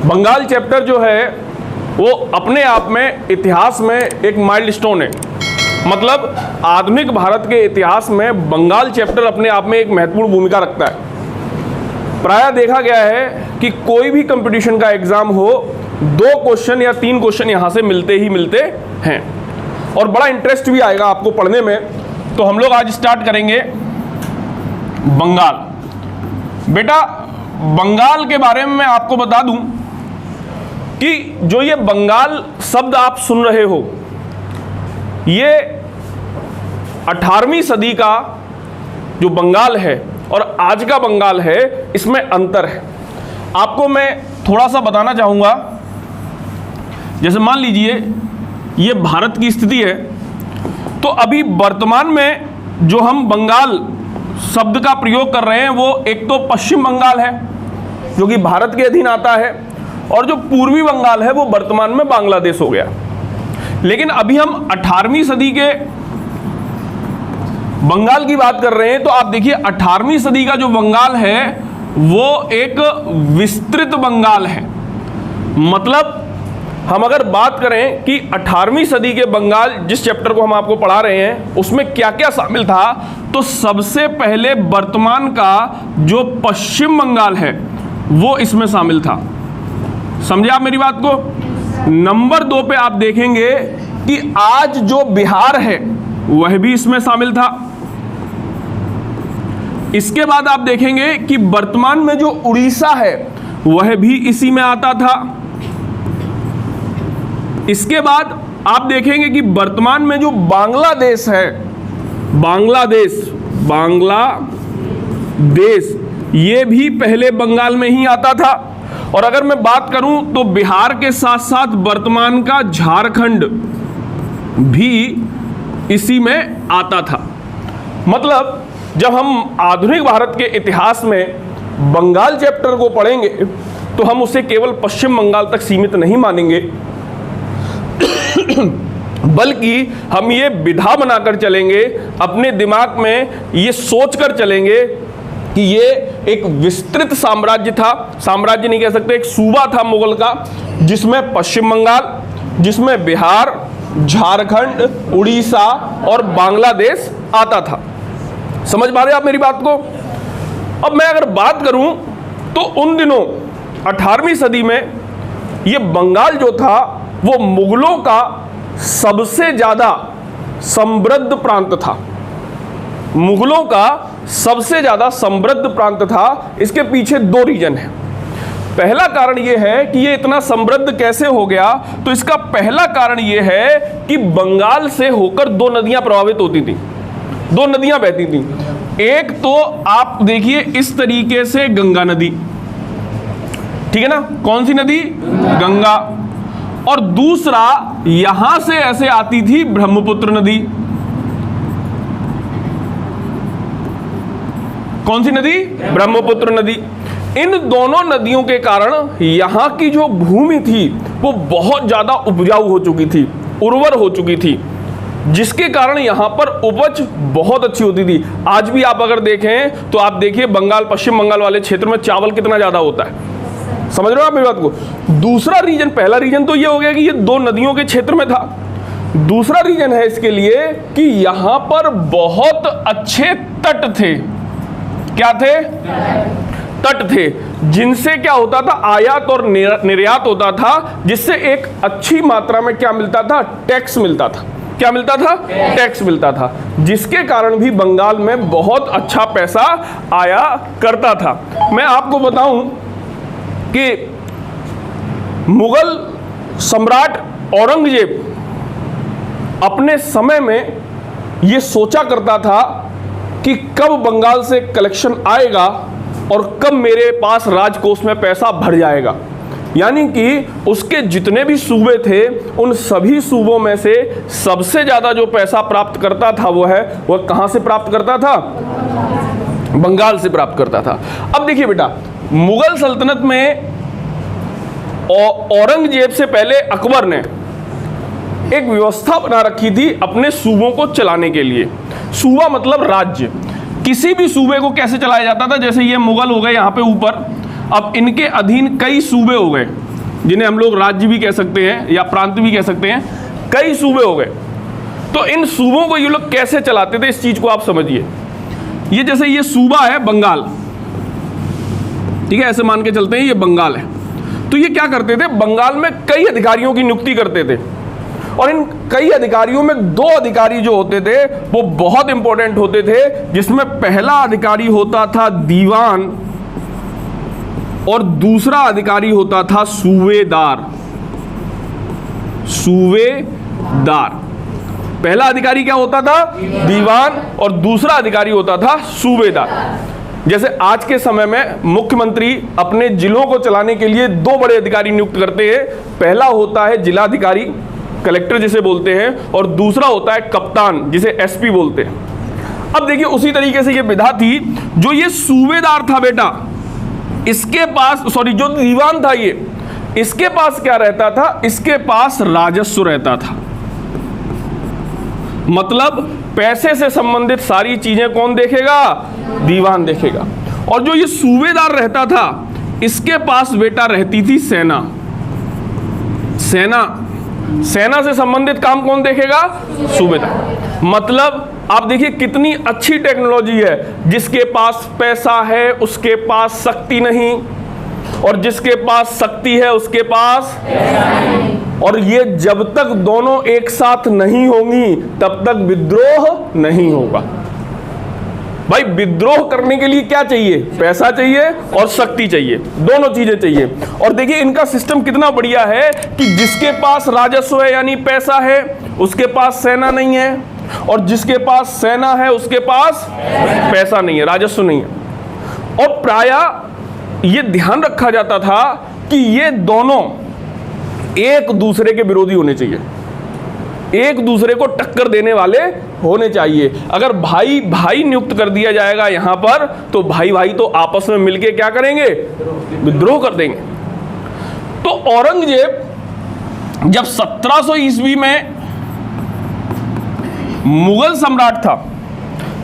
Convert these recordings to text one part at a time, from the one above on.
Bengal chapter जो है वो अपने आप में इतिहास में एक माइलस्टोन है। मतलब आधुनिक भारत के इतिहास में बंगाल चैप्टर अपने आप में एक महत्वपूर्ण भूमिका रखता है। प्रायः देखा गया है कि कोई भी कंपटीशन का एग्जाम हो, 2 क्वेश्चन या 3 क्वेश्चन यहाँ से मिलते ही मिलते हैं और बड़ा इंटरेस्ट भी आएगा आपको पढ़ने में। तो हम लोग आज स्टार्ट करेंगे बंगाल। बेटा बंगाल के बारे में मैं आपको बता दूं कि जो ये बंगाल शब्द आप सुन रहे हो, ये 18वीं सदी का जो बंगाल है और आज का बंगाल है, इसमें अंतर है। आपको मैं थोड़ा सा बताना चाहूँगा। जैसे मान लीजिए ये भारत की स्थिति है, तो अभी वर्तमान में जो हम बंगाल शब्द का प्रयोग कर रहे हैं वो एक तो पश्चिम बंगाल है जो कि भारत के अधीन आता है, और जो पूर्वी बंगाल है वो वर्तमान में बांग्लादेश हो गया। लेकिन अभी हम 18वीं सदी के बंगाल की बात कर रहे हैं। तो आप देखिए 18वीं सदी का जो बंगाल है वो एक विस्तृत बंगाल है। मतलब हम अगर बात करें कि 18वीं सदी के बंगाल जिस चैप्टर को हम आपको पढ़ा रहे हैं उसमें क्या क्या शामिल था, तो सबसे पहले वर्तमान का जो पश्चिम बंगाल है वो इसमें शामिल था। समझे आप मेरी बात को। नंबर 2 पे आप देखेंगे कि आज जो बिहार है वह भी इसमें शामिल था। इसके बाद आप देखेंगे कि वर्तमान में जो उड़ीसा है वह भी इसी में आता था। इसके बाद आप देखेंगे कि वर्तमान में जो बांग्लादेश है, बांग्लादेश ये भी पहले बंगाल में ही आता था। और अगर मैं बात करूं तो बिहार के साथ साथ वर्तमान का झारखंड भी इसी में आता था। मतलब जब हम आधुनिक भारत के इतिहास में बंगाल चैप्टर को पढ़ेंगे तो हम उसे केवल पश्चिम बंगाल तक सीमित नहीं मानेंगे, बल्कि हम ये विधा बनाकर चलेंगे, अपने दिमाग में ये सोचकर चलेंगे कि ये एक विस्तृत साम्राज्य था। साम्राज्य नहीं कह सकते, एक सूबा था मुगल का, जिसमें पश्चिम बंगाल, जिसमें बिहार, झारखंड, उड़ीसा और बांग्लादेश आता था। समझ पा रहे आप मेरी बात को। अब मैं अगर बात करूं तो उन दिनों 18वीं सदी में ये बंगाल जो था वो मुगलों का सबसे ज्यादा समृद्ध प्रांत था। मुगलों का सबसे ज्यादा समृद्ध प्रांत था। इसके पीछे 2 रीजन है। पहला कारण यह है कि ये इतना समृद्ध कैसे हो गया, तो इसका पहला कारण यह है कि बंगाल से होकर 2 नदियां प्रभावित होती थी, 2 नदियां बहती थी। एक तो आप देखिए इस तरीके से गंगा नदी, ठीक है ना, कौन सी नदी? गंगा। और दूसरा यहां से ऐसे आती थी ब्रह्मपुत्र नदी। कौन सी नदी? ब्रह्मपुत्र नदी। इन दोनों नदियों के कारण यहां की जो भूमि थी वो बहुत ज्यादा उपजाऊ हो चुकी थी, उर्वर हो चुकी थी, जिसके कारण यहां पर उपज बहुत अच्छी होती थी। आज भी आप अगर देखें तो आप देखिए बंगाल, पश्चिम बंगाल वाले क्षेत्र में चावल कितना ज्यादा होता है। समझ रहे हो आप मेरी बात को। दूसरा रीजन, पहला रीजन तो ये हो गया कि ये 2 नदियों के क्षेत्र में था। दूसरा रीजन है इसके लिए कि यहां पर बहुत अच्छे तट थे। क्या थे? तट थे, जिनसे क्या होता था, आयात और निर्यात होता था, जिससे एक अच्छी मात्रा में क्या मिलता था? टैक्स मिलता था। क्या मिलता था? टैक्स मिलता था, जिसके कारण भी बंगाल में बहुत अच्छा पैसा आया करता था। मैं आपको बताऊं कि मुगल सम्राट औरंगजेब अपने समय में यह सोचा करता था कि कब बंगाल से कलेक्शन आएगा और कब मेरे पास राजकोष में पैसा भर जाएगा। यानी कि उसके जितने भी सूबे थे उन सभी सूबों में से सबसे ज्यादा जो पैसा प्राप्त करता था वह कहां से प्राप्त करता था? बंगाल से प्राप्त करता था। अब देखिए बेटा, मुगल सल्तनत में औरंगजेब से पहले अकबर ने एक व्यवस्था बना रखी थी अपने सूबों को चलाने के लिए। सूबा मतलब राज्य। किसी भी सूबे को कैसे चलाया जाता था? जैसे ये मुगल हो गए यहाँ पे ऊपर, अब इनके अधीन कई सूबे हो गए, जिन्हें हम लोग राज्य भी कह सकते हैं या प्रांत भी कह सकते हैं, कई सूबे हो गए। तो इन सूबों को ये लोग कैसे चलाते थे, इस चीज को आप समझिए। ये जैसे ये सूबा है बंगाल, ठीक है, ऐसे मान के चलते हैं ये बंगाल है। तो ये क्या करते थे, बंगाल में कई अधिकारियों की नियुक्ति करते थे, और इन कई अधिकारियों में 2 अधिकारी जो होते थे वो बहुत इंपॉर्टेंट होते थे, जिसमें पहला अधिकारी होता था दीवान और दूसरा अधिकारी होता था सूबेदार। सूबेदार, पहला अधिकारी क्या होता था, दीवान, और दूसरा अधिकारी होता था सूबेदार। जैसे आज के समय में मुख्यमंत्री अपने जिलों को चलाने के लिए 2 बड़े अधिकारी नियुक्त करते हैं। पहला होता है जिलाधिकारी, कलेक्टर जिसे बोलते हैं, और दूसरा होता है कप्तान, जिसे एसपी बोलते हैं। अब देखिए उसी तरीके से ये विधा थी, जो ये सूबेदार था बेटा, इसके पास, सॉरी, जो दीवान था ये, इसके पास क्या रहता था, इसके पास राजस्व रहता था। मतलब पैसे से संबंधित सारी चीजें कौन देखेगा, दीवान देखेगा। और जो ये सूबेदार रहता था, इसके पास बेटा रहती थी सेना। सेना से संबंधित काम कौन देखेगा, सूबेदार। मतलब आप देखिए कितनी अच्छी टेक्नोलॉजी है, जिसके पास पैसा है उसके पास शक्ति नहीं, और जिसके पास शक्ति है उसके पास नहीं। और ये जब तक दोनों एक साथ नहीं होंगी तब तक विद्रोह नहीं होगा। भाई विद्रोह करने के लिए क्या चाहिए, पैसा चाहिए और शक्ति चाहिए, दोनों चीजें चाहिए। और देखिए इनका सिस्टम कितना बढ़िया है कि जिसके पास राजस्व है यानी पैसा है, उसके पास सेना नहीं है, और जिसके पास सेना है उसके पास पैसा नहीं है, राजस्व नहीं है। और प्रायः ये ध्यान रखा जाता था कि ये दोनों एक दूसरे के विरोधी होने चाहिए, एक दूसरे को टक्कर देने वाले होने चाहिए। अगर भाई भाई नियुक्त कर दिया जाएगा यहां पर, तो भाई भाई तो आपस में मिलके क्या करेंगे, विद्रोह कर देंगे। तो औरंगजेब जब 1700 ईस्वी में मुगल सम्राट था,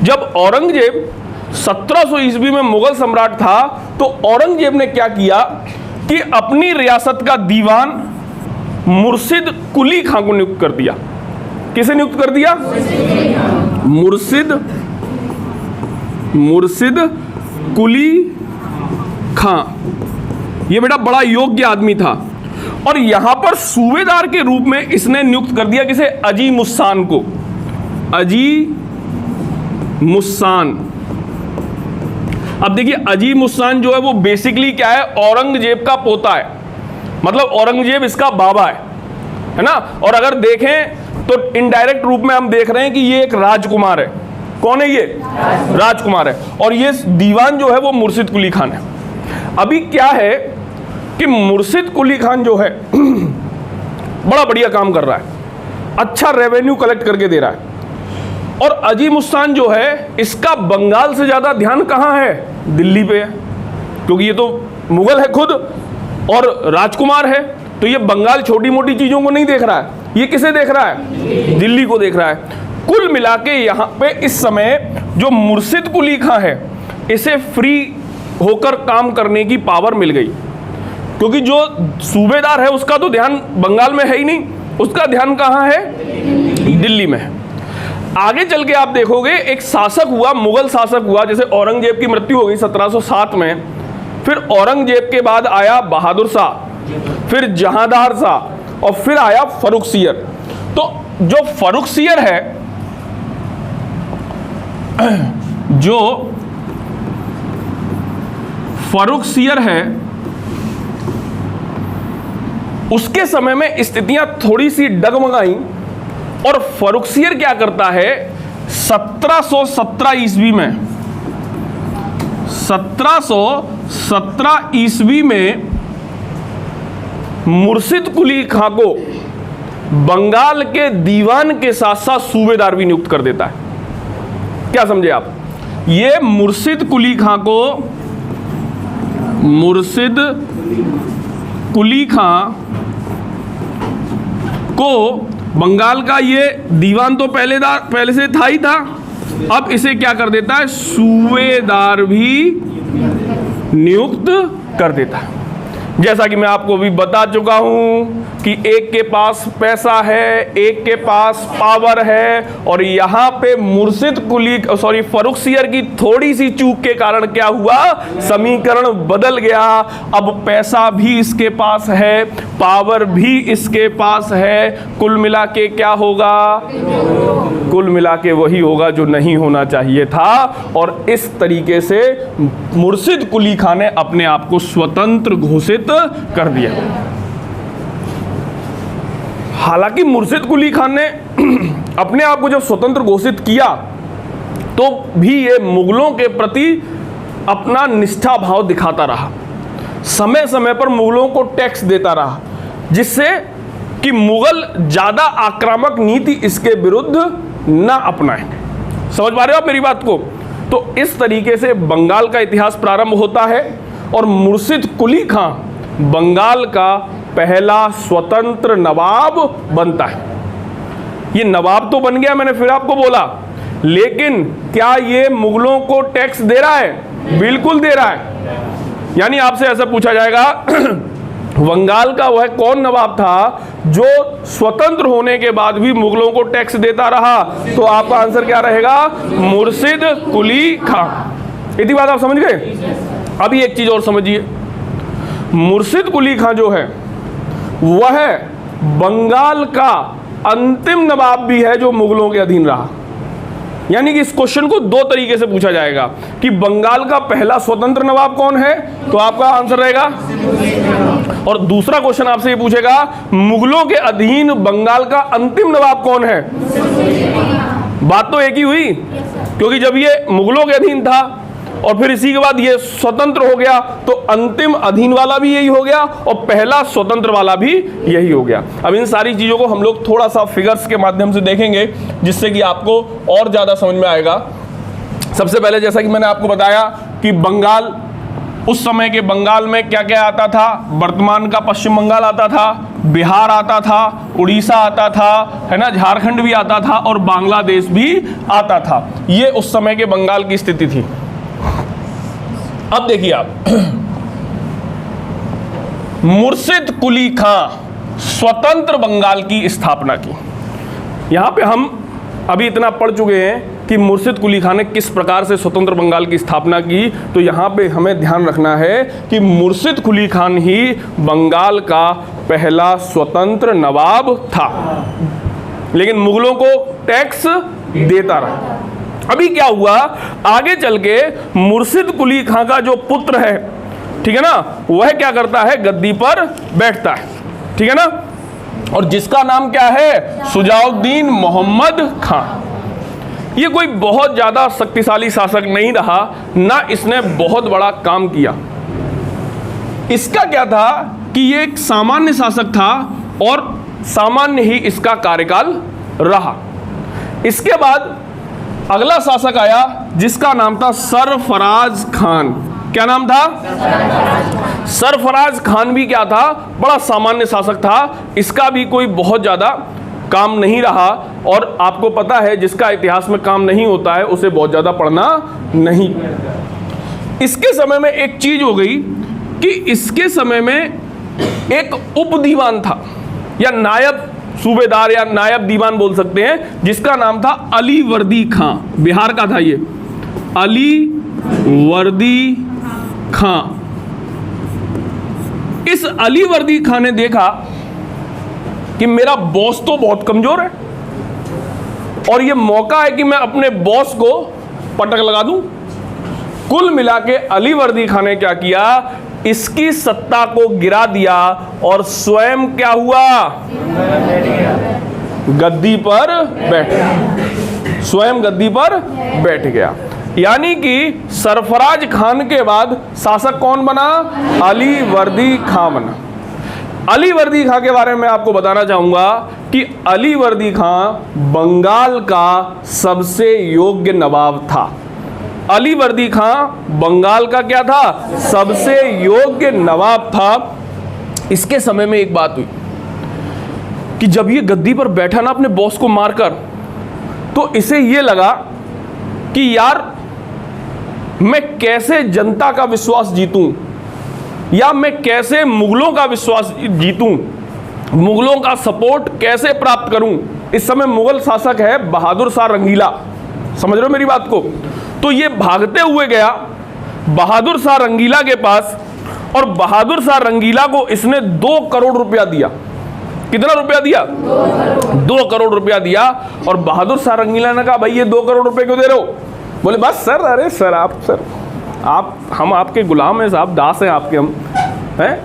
जब औरंगजेब 1700 ईस्वी में मुगल सम्राट था, तो औरंगजेब ने क्या किया कि अपनी रियासत का दीवान मुर्शिद कुली खां को नियुक्त कर दिया। किसे नियुक्त कर दिया, मुर्शिद कुली खां। ये बेटा बड़ा योग्य आदमी था, और यहां पर सूबेदार के रूप में इसने नियुक्त कर दिया किसे, अजी मुस्सान को। अजी मुस्सान, अब देखिए अजी मुस्सान जो है वो बेसिकली क्या है, औरंगजेब का पोता है, मतलब औरंगजेब इसका बाबा है ना। और अगर देखें तो इनडायरेक्ट रूप में हम देख रहे हैं कि ये एक राजकुमार है। कौन है ये, राजकुमार है। और ये दीवान जो है वो मुर्शिद कुली खान है। अभी क्या है कि मुर्शिद कुली खान जो है बड़ा बढ़िया काम कर रहा है, अच्छा रेवेन्यू कलेक्ट करके दे रहा है। और अजी मुस्तान जो है, इसका बंगाल से ज्यादा ध्यान कहां है, दिल्ली पे है, क्योंकि ये तो मुगल है खुद और राजकुमार है। तो ये बंगाल छोटी मोटी चीजों को नहीं देख रहा है, ये किसे देख रहा है, दिल्ली को देख रहा है। कुल मिला के यहाँ पे इस समय जो मुर्शिद कुली खां है, इसे फ्री होकर काम करने की पावर मिल गई, क्योंकि जो सूबेदार है उसका तो ध्यान बंगाल में है ही नहीं, उसका ध्यान कहाँ है, दिल्ली में है। आगे चल के आप देखोगे एक शासक हुआ, मुगल शासक हुआ, जैसे औरंगजेब की मृत्यु हो गई 1707 में, फिर औरंगजेब के बाद आया बहादुर शाह, फिर जहांदार शाह, और फिर आया फर्रुखसियर। तो जो फर्रुखसियर है, जो फर्रुखसियर है, उसके समय में स्थितियां थोड़ी सी डगमगाई, और फर्रुखसियर क्या करता है, 1717 ईस्वी में, 1717 ईस्वी में मुर्शिद कुली खां को बंगाल के दीवान के साथ साथ सूबेदार भी नियुक्त कर देता है। क्या समझे आप, ये मुर्शिद कुली खां को, मुर्शिद कुली खां को बंगाल का ये दीवान तो पहले से था ही था, अब इसे क्या कर देता है, सूबेदार भी नियुक्त कर देता है। जैसा कि मैं आपको भी बता चुका हूं कि एक के पास पैसा है, एक के पास पावर है, और यहां पे मुर्शिद कुली फर्रुखसियर की थोड़ी सी चूक के कारण क्या हुआ, समीकरण बदल गया। अब पैसा भी इसके पास है, पावर भी इसके पास है, कुल मिला के क्या होगा, कुल मिला के वही होगा जो नहीं होना चाहिए था। और इस तरीके से मुर्शिद कुली खां ने अपने आप को स्वतंत्र घोषित कर दिया। हालांकि मुर्शिद कुली खान ने अपने आप को जब स्वतंत्र घोषित किया तो भी ये मुगलों के प्रति अपना निष्ठा भाव दिखाता रहा, समय समय पर मुगलों को टैक्स देता रहा, जिससे कि मुगल ज्यादा आक्रामक नीति इसके विरुद्ध ना अपनाएं। समझ पा रहे हो आप मेरी बात को? तो इस तरीके से बंगाल का इतिहास प्रारंभ होता है और मुर्शिद कुली खां बंगाल का पहला स्वतंत्र नवाब बनता है। ये नवाब तो बन गया, मैंने फिर आपको बोला, लेकिन क्या ये मुगलों को टैक्स दे रहा है? बिल्कुल दे रहा है। यानी आपसे ऐसा पूछा जाएगा बंगाल का वह कौन नवाब था जो स्वतंत्र होने के बाद भी मुगलों को टैक्स देता रहा? तो आपका आंसर क्या रहेगा? मुर्शिद कुली खां। इतनी बात आप समझ गए? अभी एक चीज और समझिए, मुर्शिद कुली खां जो है वह बंगाल का अंतिम नवाब भी है जो मुगलों के अधीन रहा। यानी कि इस क्वेश्चन को दो तरीके से पूछा जाएगा कि बंगाल का पहला स्वतंत्र नवाब कौन है, तो आपका आंसर रहेगा। और दूसरा क्वेश्चन आपसे ये पूछेगा मुगलों के अधीन बंगाल का अंतिम नवाब कौन है। बात तो एक ही हुई, क्योंकि जब ये मुगलों के अधीन था और फिर इसी के बाद ये स्वतंत्र हो गया तो अंतिम अधीन वाला भी यही हो गया और पहला स्वतंत्र वाला भी यही हो गया। अब इन सारी चीजों को हम लोग थोड़ा सा फिगर्स के माध्यम से देखेंगे जिससे कि आपको और ज्यादा समझ में आएगा। सबसे पहले जैसा कि मैंने आपको बताया कि बंगाल, उस समय के बंगाल में क्या क्या आता था, वर्तमान का पश्चिम बंगाल आता था, बिहार आता था, उड़ीसा आता था, है ना, झारखंड भी आता था और बांग्लादेश भी आता था। ये उस समय के बंगाल की स्थिति थी। अब देखिए आप, मुर्शिद कुली खां स्वतंत्र बंगाल की स्थापना की। यहां पे हम अभी इतना पढ़ चुके हैं कि मुर्शिद कुली खां ने किस प्रकार से स्वतंत्र बंगाल की स्थापना की, तो यहां पे हमें ध्यान रखना है कि मुर्शिद कुली खान ही बंगाल का पहला स्वतंत्र नवाब था, लेकिन मुगलों को टैक्स देता रहा। अभी क्या हुआ, आगे चल के मुर्शिद कुली खां का जो पुत्र है, ठीक है ना, वह क्या करता है, गद्दी पर बैठता है, ठीक है ना, और जिसका नाम क्या है, शुजाउद्दीन मोहम्मद खां। ये कोई बहुत ज्यादा शक्तिशाली शासक नहीं रहा, ना इसने बहुत बड़ा काम किया। इसका क्या था कि ये एक सामान्य शासक था और सामान्य ही इसका कार्यकाल रहा। इसके बाद अगला शासक आया जिसका नाम था सरफराज खान। क्या नाम था? सरफराज खान भी क्या था, बड़ा सामान्य शासक था। इसका भी कोई बहुत ज्यादा काम नहीं रहा, और आपको पता है जिसका इतिहास में काम नहीं होता है उसे बहुत ज्यादा पढ़ना नहीं। इसके समय में एक चीज हो गई कि इसके समय में एक उप दीवान था, या नायब सूबेदार या नायब दीवान बोल सकते हैं, जिसका नाम था अली वर्दी खां। बिहार का था ये, अली वर्दी खां। इस अली वर्दी खां ने देखा कि मेरा बॉस तो बहुत कमजोर है और ये मौका है कि मैं अपने बॉस को पटक लगा दूं। कुल मिला के अली वर्दी खां ने क्या किया, इसकी सत्ता को गिरा दिया और स्वयं क्या हुआ, गद्दी पर बैठ गया। स्वयं गद्दी पर बैठ गया। यानी कि सरफराज खान के बाद शासक कौन बना, अली वर्दी खां बना। अली वर्दी खां के बारे में आपको बताना चाहूंगा कि अली वर्दी खां बंगाल का सबसे योग्य नवाब था। अली वर्दी खां बंगाल का क्या था, सबसे योग्य नवाब था। इसके समय में एक बात हुई कि जब ये गद्दी पर बैठा ना अपने बॉस को मारकर, तो इसे ये लगा कि यार मैं कैसे जनता का विश्वास जीतूं, या मैं कैसे मुगलों का विश्वास जीतूं, मुगलों का सपोर्ट कैसे प्राप्त करूं। इस समय मुगल शासक है बहादुर शाह रंगीला, समझ रहे हो मेरी बात को। तो ये भागते हुए गया बहादुर शाह रंगीला के पास, और बहादुर शाह रंगीला को इसने 2 करोड़ रुपया दिया। कितना रुपया दिया? 2 करोड़ रुपया दिया। और बहादुर शाह रंगीला ने कहा भाई ये 2 करोड़ रुपए क्यों दे रहे हो? बोले बस सर, अरे सर आप हम आपके गुलाम हैं साहब, दास हैं आपके,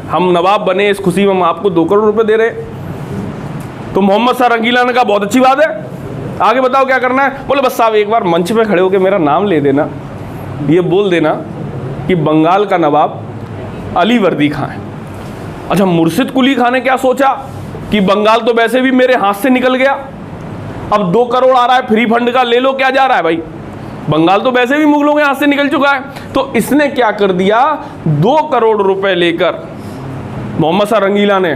हम नवाब बने, इस खुशी में हम आपको 2 करोड़ रुपए दे रहे। तो मोहम्मद शाह रंगीला ने कहा बहुत अच्छी बात है, आगे बताओ क्या करना है? बोले बस साहब एक बार मंच पे खड़े होकर मेरा नाम ले देना, ये बोल देना कि बंगाल का नवाब अली वर्दी खां है। अच्छा, मुर्शिद कुली खां ने क्या सोचा कि बंगाल तो वैसे भी मेरे हाथ से निकल गया, अब 2 करोड़ आ रहा है फ्री फंड का, ले लो, क्या जा रहा है भाई, बंगाल तो वैसे भी मुगलों के हाथ से निकल चुका है। तो इसने क्या कर दिया, 2 करोड़ रुपए लेकर मोहम्मद शाह रंगीला ने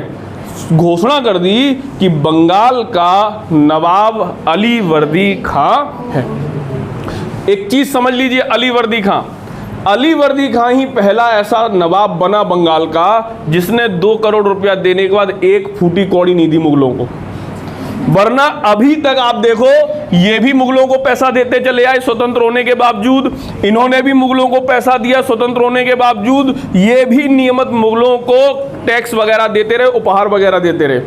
घोषणा कर दी कि बंगाल का नवाब अली वर्दी खां है। एक चीज समझ लीजिए, अली वर्दी खां ही पहला ऐसा नवाब बना बंगाल का जिसने 2 करोड़ रुपया देने के बाद 1 फूटी कौड़ी नहीं दी मुगलों को। वरना अभी तक आप देखो, ये भी मुगलों को पैसा देते चले आए स्वतंत्र होने के बावजूद, इन्होंने भी मुगलों को पैसा दिया स्वतंत्र होने के बावजूद, ये भी नियमित मुगलों को टैक्स वगैरह देते रहे, उपहार वगैरह देते रहे।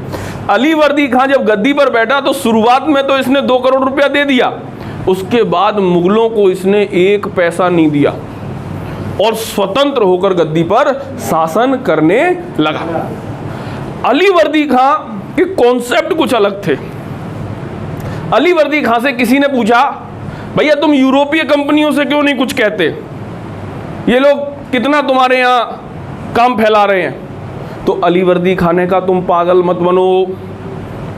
अली वर्दी खां जब गद्दी पर बैठा तो शुरुआत में तो इसने 2 करोड़ रुपया दे दिया, उसके बाद मुगलों को इसने 1 पैसा नहीं दिया और स्वतंत्र होकर गद्दी पर शासन करने लगा। अली वर्दी खां के कॉन्सेप्ट कुछ अलग थे। अली वर्दी खां से किसी ने पूछा भैया तुम यूरोपीय कंपनियों से क्यों नहीं कुछ कहते, ये लोग कितना तुम्हारे यहाँ काम फैला रहे हैं? तो अली वर्दी खां ने कहा तुम पागल मत बनो।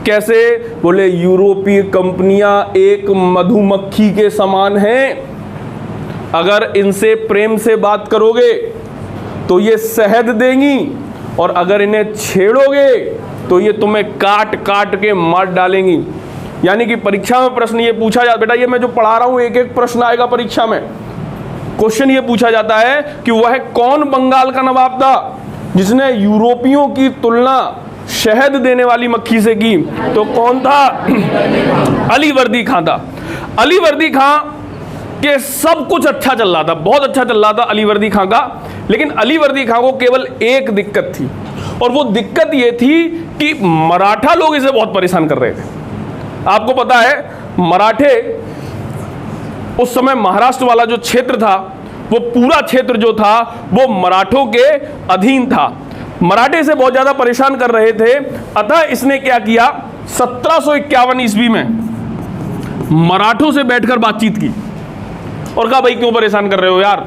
कैसे? बोले यूरोपीय कंपनियां एक मधुमक्खी के समान हैं, अगर इनसे प्रेम से बात करोगे तो ये शहद देंगी, और अगर इन्हें छेड़ोगे तो ये तुम्हें काट काट के मार डालेंगी। यानी कि परीक्षा में प्रश्न ये पूछा जाता, बेटा ये मैं जो पढ़ा रहा हूं एक एक प्रश्न आएगा परीक्षा में, क्वेश्चन ये पूछा जाता है कि वह कौन बंगाल का नवाब था जिसने यूरोपियों की तुलना शहद देने वाली मक्खी से की? तो कौन था? अली वर्दी खां था। अली वर्दी खां के सब कुछ अच्छा चल रहा था, बहुत अच्छा चल रहा था अली वर्दी खां का, लेकिन अली वर्दी खां को केवल एक दिक्कत थी, और वो दिक्कत ये थी कि मराठा लोग इसे बहुत परेशान कर रहे थे। आपको पता है मराठे उस समय महाराष्ट्र वाला जो क्षेत्र था, वो पूरा क्षेत्र जो था वो मराठों के अधीन था। मराठे से बहुत ज्यादा परेशान कर रहे थे, अतः इसने क्या किया, 1751 ईस्वी में मराठों से बैठकर बातचीत की और कहा भाई क्यों परेशान कर रहे हो यार,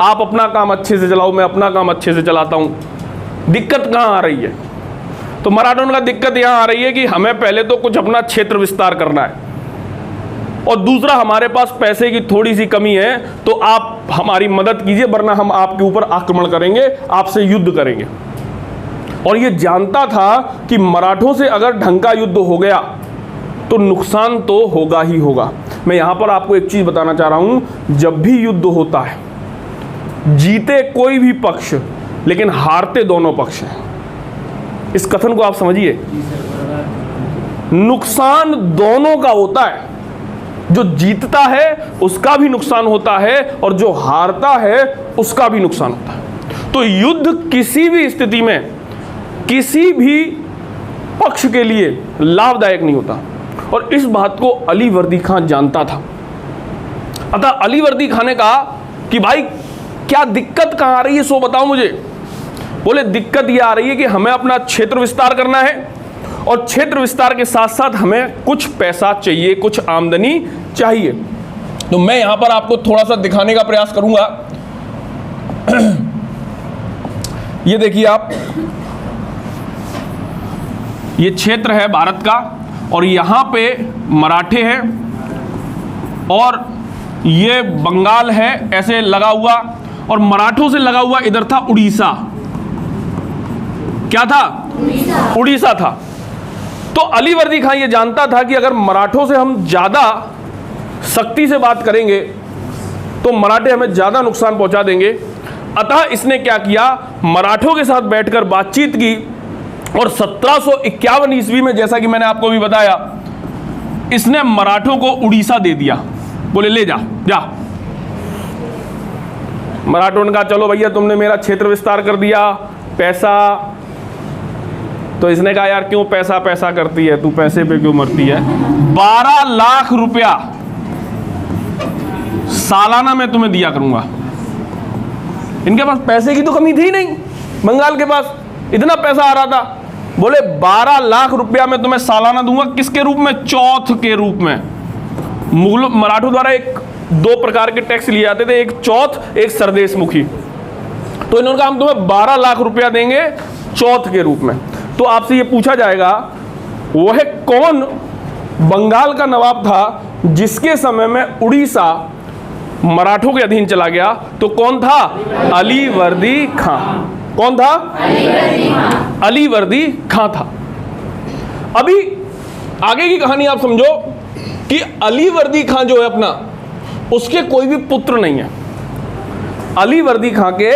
आप अपना काम अच्छे से चलाओ, मैं अपना काम अच्छे से चलाता हूं, दिक्कत कहां आ रही है? तो मराठों का दिक्कत यहां आ रही है कि हमें पहले तो कुछ अपना क्षेत्र विस्तार करना है, और दूसरा हमारे पास पैसे की थोड़ी सी कमी है, तो आप हमारी मदद कीजिए वरना हम आपके ऊपर आक्रमण करेंगे, आपसे युद्ध करेंगे। और ये जानता था कि मराठों से अगर ढंग का युद्ध हो गया तो नुकसान तो होगा ही होगा। मैं यहां पर आपको एक चीज बताना चाह रहा हूं, जब भी युद्ध होता है जीते कोई भी पक्ष लेकिन हारते दोनों पक्ष हैं। इस कथन को आप समझिए, नुकसान दोनों का होता है, जो जीतता है उसका भी नुकसान होता है और जो हारता है उसका भी नुकसान होता है। तो युद्ध किसी भी स्थिति में किसी भी पक्ष के लिए लाभदायक नहीं होता, और इस बात को अली वर्दी खां जानता था। अतः अली वर्दी खां ने कहा कि भाई क्या दिक्कत कहां आ रही है, सो बताओ मुझे। बोले दिक्कत यह आ रही है कि हमें अपना क्षेत्र विस्तार करना है, और क्षेत्र विस्तार के साथ साथ हमें कुछ पैसा चाहिए, कुछ आमदनी चाहिए। तो मैं यहां पर आपको थोड़ा सा दिखाने का प्रयास करूंगा। ये देखिए आप, ये क्षेत्र है भारत का, और यहां पे मराठे हैं, और ये बंगाल है ऐसे लगा हुआ, और मराठों से लगा हुआ इधर था उड़ीसा। क्या था? उड़ीसा था। तो अली वर्दी खां ये जानता था कि अगर मराठों से हम ज्यादा सख्ती से बात करेंगे तो मराठे हमें ज्यादा नुकसान पहुंचा देंगे, अतः इसने क्या किया, मराठों के साथ बैठकर बातचीत की और 1751 ईस्वी में, जैसा कि मैंने आपको भी बताया, इसने मराठों को उड़ीसा दे दिया। बोले ले जा जा। मराठों ने कहा चलो भैया तुमने मेरा क्षेत्र विस्तार कर दिया, पैसा। तो इसने कहा यार क्यों पैसा पैसा करती है तू, पैसे पे क्यों मरती है। 12 लाख रुपया सालाना मैं तुम्हें दिया करूंगा। इनके पास पैसे की तो कमी थी नहीं, बंगाल के पास इतना पैसा आ रहा था। बोले 12 लाख रुपया मैं तुम्हें सालाना दूंगा। किसके रूप में, चौथ के रूप में। मुगलों मराठों द्वारा दो प्रकार के टैक्स लिए जाते थे, एक चौथ एक सरदेश मुखी। तो इन्होंने कहा हम तुम्हें 12 लाख रुपया देंगे चौथ के रूप में। तो आपसे ये पूछा जाएगा वह कौन बंगाल का नवाब था जिसके समय में उड़ीसा मराठों के अधीन चला गया। तो कौन था, अलीवर्दी खां। कौन था, अलीवर्दी खां था। अभी आगे की कहानी आप समझो कि अलीवर्दी खां जो है अपना, उसके कोई भी पुत्र नहीं है। अलीवर्दी खां के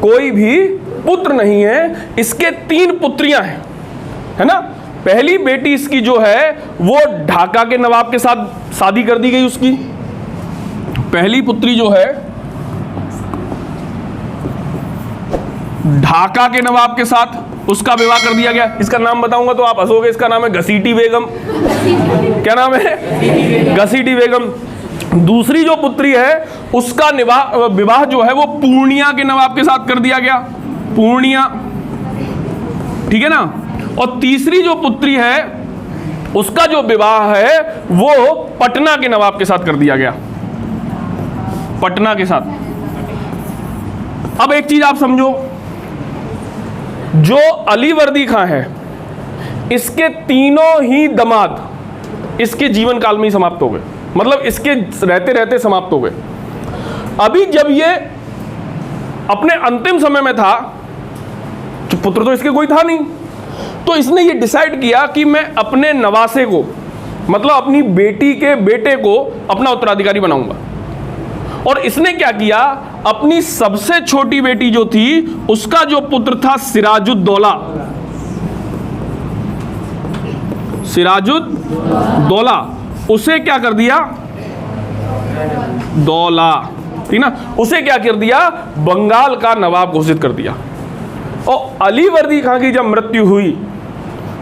कोई भी पुत्र नहीं है। इसके 3 पुत्रियां हैं, है ना। पहली बेटी इसकी जो है वो ढाका के नवाब के साथ शादी कर दी गई। उसकी पहली पुत्री जो है ढाका के नवाब के साथ उसका विवाह कर दिया गया। इसका नाम बताऊंगा तो आप हंसोगे, इसका नाम है घसीटी बेगम। क्या नाम है, घसीटी बेगम। दूसरी जो पुत्री है उसका विवाह जो है वो पूर्णिया के नवाब के साथ कर दिया गया, पूर्णिया, ठीक है ना। और तीसरी जो पुत्री है उसका जो विवाह है वो पटना के नवाब के साथ कर दिया गया, पटना के साथ। अब एक चीज आप समझो, जो अलीवर्दी खां है इसके तीनों ही दामाद इसके जीवन काल में ही समाप्त हो गए, मतलब इसके रहते रहते समाप्त हो गए। अभी जब ये अपने अंतिम समय में था, पुत्र तो इसके कोई था नहीं, तो इसने ये डिसाइड किया कि मैं अपने नवासे को, मतलब अपनी बेटी के बेटे को अपना उत्तराधिकारी बनाऊंगा। और इसने क्या किया, अपनी सबसे छोटी बेटी जो थी उसका जो पुत्र था सिराजुद्दौला, सिराजुद्दौला, उसे क्या कर दिया, दौला, ठीक ना, उसे क्या कर दिया, बंगाल का नवाब घोषित कर दिया। और अलीवर्दी खां की जब मृत्यु हुई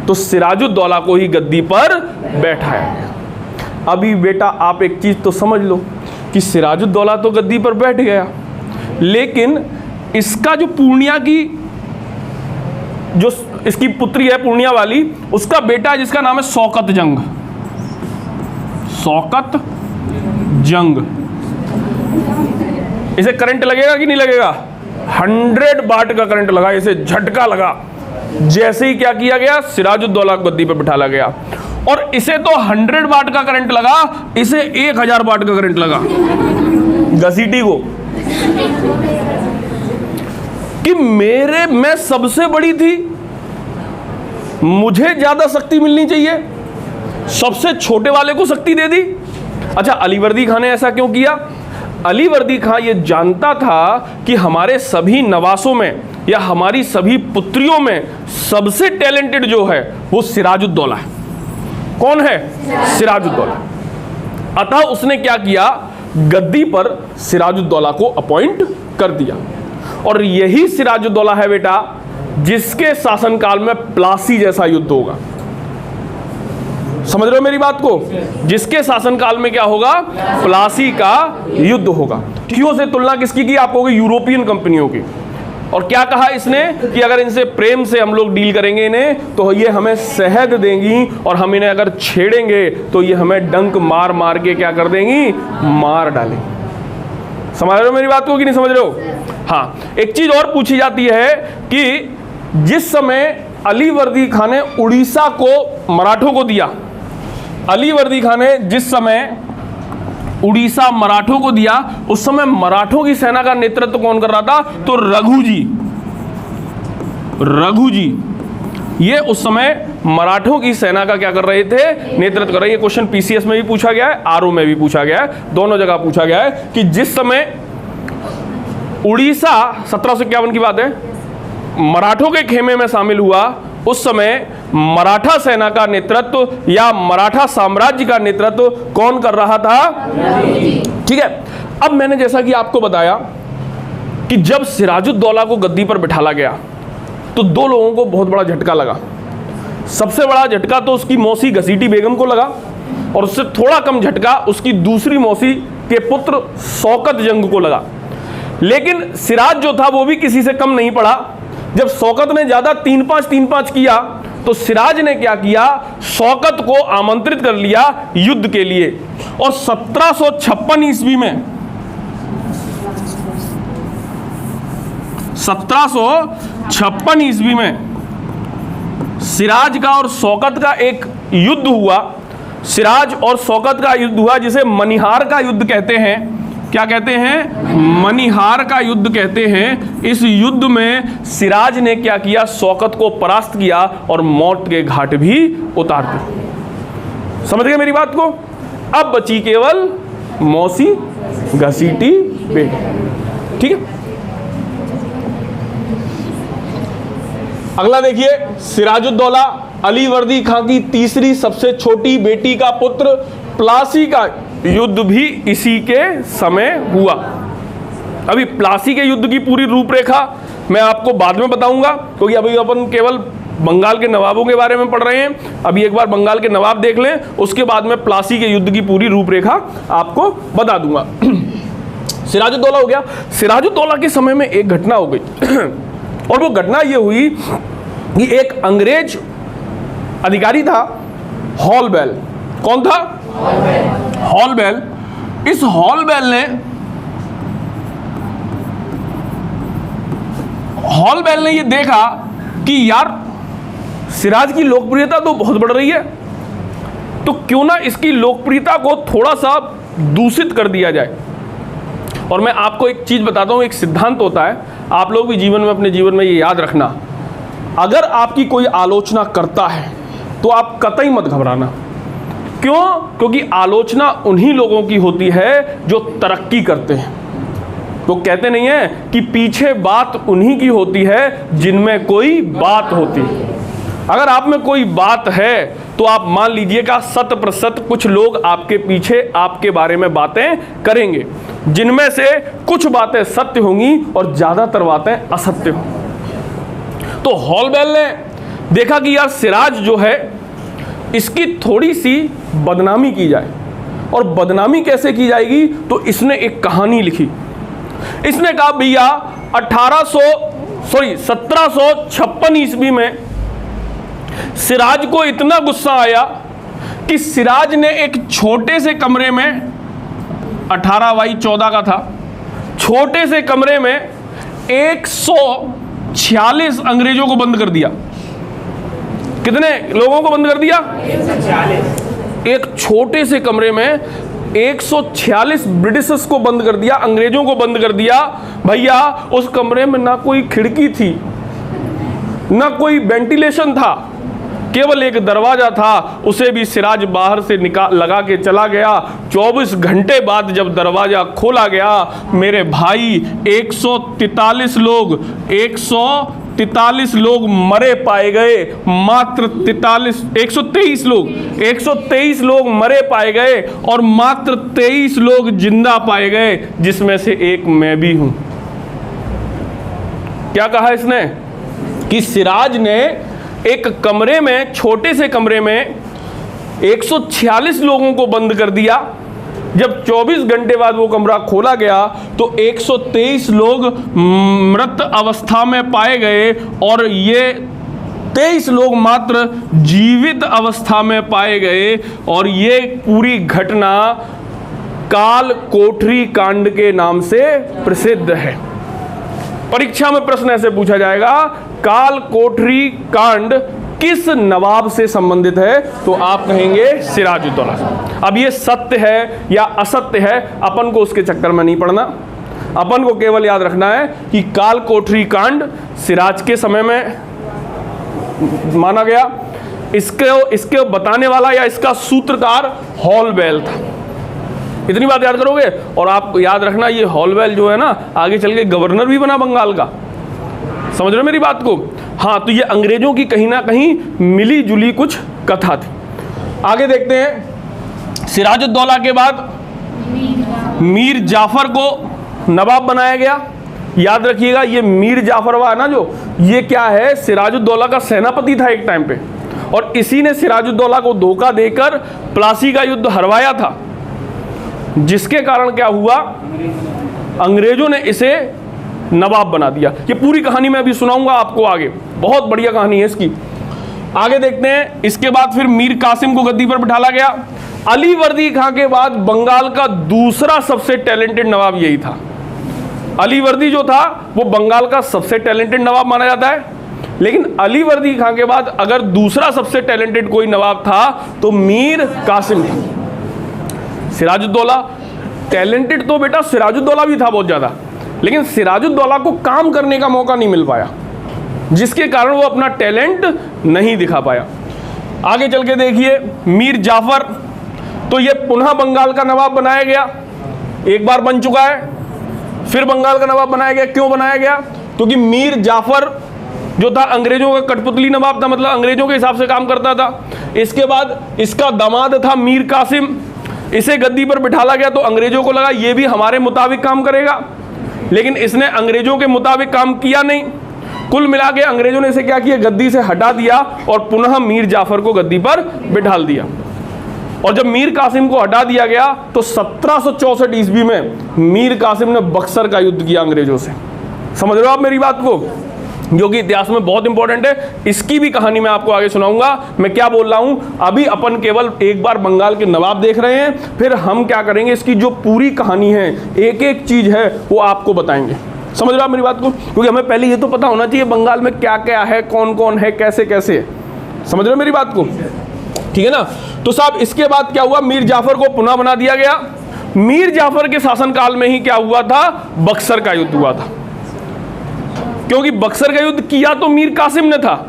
तो सिराजुद्दौला को ही गद्दी पर बैठाया गया। अभी बेटा आप एक चीज तो समझ लो कि सिराजुद्दौला तो गद्दी पर बैठ गया, लेकिन इसका जो पूर्णिया की जो इसकी पुत्री है पूर्णिया वाली, उसका बेटा जिसका नाम है शौकत जंग, शौकत जंग। इसे करंट लगेगा कि नहीं लगेगा, 100 वाट का करंट लगा, इसे झटका लगा। जैसे ही क्या किया गया, सिराजुद्दौला को गद्दी पर बिठाला गया। और इसे तो 100 वाट का करंट लगा, इसे 1000 वाट का करंट लगा घसीटी को, कि मैं सबसे बड़ी थी, मुझे ज्यादा शक्ति मिलनी चाहिए, सबसे छोटे वाले को शक्ति दे दी। अच्छा, अलीवर्दी खां ने ऐसा क्यों किया? अलीवर्दी खां ये जानता था कि हमारे सभी नवासों में या हमारी सभी पुत्रियों में सबसे टैलेंटेड जो है वो सिराजुद्दौला है। कौन है? सिराजुद्दौला। अतः उसने क्या किया, गद्दी पर सिराजुद्दौला को अपॉइंट कर दिया। और यही सिराजुद्दौला है बेटा जिसके शासनकाल में प्लासी जैसा युद्ध होगा। समझ रहे हो मेरी बात को? जिसके शासनकाल में क्या होगा, प्लासी का युद्ध होगा। क्यों से तुलना किसकी की? आप कहोगे यूरोपियन कंपनियों की। और क्या कहा इसने कि अगर इनसे प्रेम से हम लोग डील करेंगे इन्हें तो ये हमें शहद देंगी, और हम इन्हें अगर छेड़ेंगे तो ये हमें डंक मार मार के क्या कर देंगी, मार डालेंगी। समझ रहे हो मेरी बात को कि नहीं समझ रहे हो? हाँ, एक चीज और पूछी जाती है कि जिस समय अलीवर्दी खां ने उड़ीसा को मराठों को दिया, अलीवर्दी खां ने जिस समय उड़ीसा मराठों को दिया, उस समय मराठों की सेना का नेतृत्व कौन कर रहा था? तो रघु जी ये उस समय मराठों की सेना का क्या कर रहे थे, नेतृत्व कर रहे। ये क्वेश्चन पीसीएस में भी पूछा गया है, आरओ में भी पूछा गया है, दोनों जगह पूछा गया है कि जिस समय उड़ीसा 1751 की बात है, मराठों के खेमे में शामिल हुआ। उस समय मराठा सेना का नेतृत्व या मराठा साम्राज्य का नेतृत्व कौन कर रहा था? ठीक है। अब मैंने जैसा कि आपको बताया कि जब सिराजुद्दौला को गद्दी पर बिठाला गया तो दो लोगों को बहुत बड़ा झटका लगा। सबसे बड़ा झटका तो उसकी मौसी घसीटी बेगम को लगा और उससे थोड़ा कम झटका उसकी दूसरी मौसी के पुत्र शौकत जंग को लगा। लेकिन सिराज जो था वो भी किसी से कम नहीं पड़ा। जब शौकत ने ज्यादा 3-5 किया तो सिराज ने क्या किया, शौकत को आमंत्रित कर लिया युद्ध के लिए। और 1756 ईस्वी में 1756 ईस्वी में सिराज का और शौकत का एक युद्ध हुआ। सिराज और शौकत का युद्ध हुआ जिसे मनिहार का युद्ध कहते हैं। क्या कहते हैं? मनिहार का युद्ध कहते हैं। इस युद्ध में सिराज ने क्या किया, शौकत को परास्त किया और मौत के घाट भी उतार दिए। समझ गए मेरी बात को? अब बची केवल मौसी घसीटी बेगम। ठीक है, अगला देखिए, सिराजुद्दौला अली वर्दी खां की तीसरी सबसे छोटी बेटी का पुत्र। प्लासी का युद्ध भी इसी के समय हुआ। अभी प्लासी के युद्ध की पूरी रूपरेखा मैं आपको बाद में बताऊंगा, क्योंकि अभी अपन केवल बंगाल के नवाबों के बारे में पढ़ रहे हैं। अभी एक बार बंगाल के नवाब देख लें, उसके बाद में प्लासी के युद्ध की पूरी रूपरेखा आपको बता दूंगा। सिराजुद्दौला हो गया। सिराजुद्दौला के समय में एक घटना हो गई और वो घटना ये हुई कि एक अंग्रेज अधिकारी था, हॉलबेल। कौन था? हॉलबेल। इस हॉलबेल ने ये देखा कि यार सिराज की लोकप्रियता तो बहुत बढ़ रही है, तो क्यों ना इसकी लोकप्रियता को थोड़ा सा दूषित कर दिया जाए। और मैं आपको एक चीज बताता हूं, एक सिद्धांत होता है, आप लोग भी जीवन में, अपने जीवन में ये याद रखना, अगर आपकी कोई आलोचना करता है तो आप कतई मत घबराना। क्यों? क्योंकि आलोचना उन्हीं लोगों की होती है जो तरक्की करते हैं। तो कहते नहीं है कि पीछे बात उन्हीं की होती है जिनमें कोई बात होती है। अगर आप में कोई बात है तो आप मान लीजिएगा 100% कुछ लोग आपके पीछे आपके बारे में बातें करेंगे, जिनमें से कुछ बातें सत्य होंगी और ज्यादातर बातें असत्य होंगी। तो हॉलबेल ने देखा कि यार सिराज जो है इसकी थोड़ी सी बदनामी की जाए। और बदनामी कैसे की जाएगी? तो इसने एक कहानी लिखी। इसने कहा भैया 1756 ईस्वी में सिराज को इतना गुस्सा आया कि सिराज ने एक छोटे से कमरे में, 18x14 का था, छोटे से कमरे में 146 अंग्रेजों को बंद कर दिया। कितने लोगों को बंद कर दिया? 146। एक छोटे से कमरे में 146 ब्रिटिशर्स को बंद कर दिया, अंग्रेजों को बंद कर दिया। भैया उस कमरे में ना कोई खिड़की थी, ना कोई वेंटिलेशन था, केवल एक दरवाजा था। उसे भी सिराज बाहर से लगा के चला गया। 24 घंटे बाद जब दरवाजा खोला गया, मेरे भाई 143 लोग मरे पाए गए। मात्र 123 लोग मरे पाए गए और मात्र 23 लोग जिंदा पाए गए, जिसमें से एक मैं भी हूं। क्या कहा इसने? कि सिराज ने एक कमरे में, छोटे से कमरे में 146 लोगों को बंद कर दिया। जब 24 घंटे बाद वो कमरा खोला गया तो 123 लोग मृत अवस्था में पाए गए और ये 23 लोग मात्र जीवित अवस्था में पाए गए। और ये पूरी घटना काल कोठरी कांड के नाम से प्रसिद्ध है। परीक्षा में प्रश्न ऐसे पूछा जाएगा, काल कोठरी कांड किस नवाब से संबंधित है? तो आप कहेंगे सिराजुद्दौला से। अब ये सत्य है या असत्य है, अपन को उसके चक्कर में नहीं पड़ना। अपन को केवल याद रखना है कि काल कोठरी कांड सिराज के समय में माना गया। इसके बताने वाला या इसका सूत्रकार हॉलबेल था। इतनी बात याद करोगे। और आप याद रखना ये हॉलवेल जो है ना आगे चल के गवर्नर भी बना बंगाल का। समझ रहे हो मेरी बात को? हाँ, तो ये अंग्रेजों की कहीं ना कहीं मिली जुली कुछ कथा थी। आगे देखते हैं। सिराजुद्दौला के बाद मीर जाफर को नवाब बनाया गया। याद रखिएगा ये मीर जाफर है ना जो, ये क्या है, सिराजुद्दौला का सेनापति था एक टाइम पे, और इसी ने सिराजुद्दौला को धोखा देकर प्लासी का युद्ध हरवाया था, जिसके कारण क्या हुआ, अंग्रेजों ने इसे नवाब बना दिया। ये पूरी कहानी मैं अभी सुनाऊंगा आपको आगे, बहुत बढ़िया कहानी है इसकी। आगे देखते हैं। इसके बाद फिर मीर कासिम को गद्दी पर बिठाला गया। अली वर्दी खां के बाद बंगाल का दूसरा सबसे टैलेंटेड नवाब यही था। अली वर्दी जो था वो बंगाल का सबसे टैलेंटेड नवाब माना जाता है, लेकिन अली वर्दी खां के बाद अगर दूसरा सबसे टैलेंटेड कोई नवाब था तो मीर कासिम था। सिराजुद्दौला टैलेंटेड तो बेटा सिराजुद्दौला भी था बहुत ज़्यादा, लेकिन सिराजुद्दौला को काम करने का मौका नहीं मिल पाया, जिसके कारण वो अपना टैलेंट नहीं दिखा पाया। आगे चल के देखिए, मीर जाफर तो ये पुनः बंगाल का नवाब बनाया गया। एक बार बन चुका है, फिर बंगाल का नवाब बनाया गया। क्यों बनाया गया? क्योंकि मीर जाफर जो था अंग्रेजों का कठपुतली नवाब था, मतलब अंग्रेजों के हिसाब से काम करता था। इसके बाद इसका दामाद था मीर कासिम, इसे गद्दी पर बिठाला गया तो अंग्रेजों को लगा ये भी हमारे मुताबिक काम करेगा, लेकिन इसने अंग्रेजों के मुताबिक काम किया नहीं। कुल मिला के अंग्रेजों ने इसे क्या किया, गद्दी से हटा दिया और पुनः मीर जाफर को गद्दी पर बिठाल दिया। और जब मीर कासिम को हटा दिया गया तो 1764 ईस्वी में मीर कासिम ने बक्सर का युद्ध किया अंग्रेजों से। समझ रहे हो आप मेरी बात को, जो कि इतिहास में बहुत इंपॉर्टेंट है। इसकी भी कहानी मैं आपको आगे सुनाऊंगा। मैं क्या बोल रहा हूं, अभी अपन केवल एक बार बंगाल के नवाब देख रहे हैं, फिर हम क्या करेंगे, इसकी जो पूरी कहानी है, एक एक चीज है वो आपको बताएंगे। समझ रहे हो आप मेरी बात को? क्योंकि हमें पहले ये तो पता होना चाहिए बंगाल में क्या क्या है, कौन कौन है, कैसे कैसे है। समझ रहे हो मेरी बात को? ठीक है ना। तो साहब इसके बाद क्या हुआ, मीर जाफर को पुनः बना दिया गया। मीर जाफर के शासनकाल में ही क्या हुआ था, बक्सर का युद्ध हुआ था। क्योंकि बक्सर का युद्ध किया तो मीर कासिम ने था,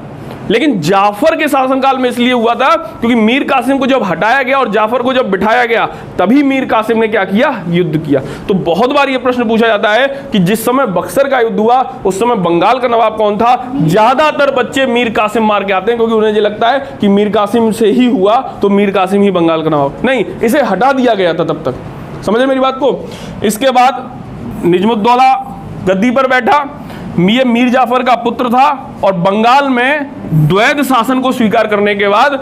लेकिन जाफर के शासनकाल में इसलिए हुआ था क्योंकि मीर कासिम को जब हटाया गया और जाफर को जब बिठाया गया, तभी मीर कासिम ने क्या किया, युद्ध किया। तो बहुत बार ये प्रश्न पूछा जाता है कि जिस समय बक्सर का युद्ध हुआ उस समय बंगाल का नवाब कौन था। ज्यादातर बच्चे मीर कासिम मार के आते हैं, क्योंकि उन्हें ये लगता है कि मीर कासिम से ही हुआ तो मीर कासिम ही बंगाल का नवाब। नहीं, इसे हटा दिया गया था तब तक। समझे मेरी बात को? इसके बाद निजमुद्दौला गद्दी पर बैठा। ये मीर जाफर का पुत्र था और बंगाल में द्वैध शासन को स्वीकार करने के बाद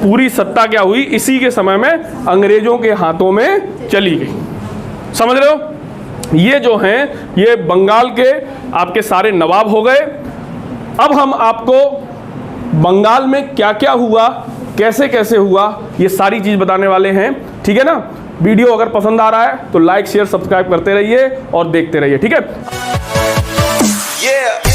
पूरी सत्ता क्या हुई, इसी के समय में अंग्रेजों के हाथों में चली गई। समझ रहे हो? ये जो हैं ये बंगाल के आपके सारे नवाब हो गए। अब हम आपको बंगाल में क्या क्या हुआ, कैसे कैसे हुआ, ये सारी चीज बताने वाले हैं। ठीक है ना। वीडियो अगर पसंद आ रहा है तो लाइक शेयर सब्सक्राइब करते रहिए और देखते रहिए। ठीक है। Yeah.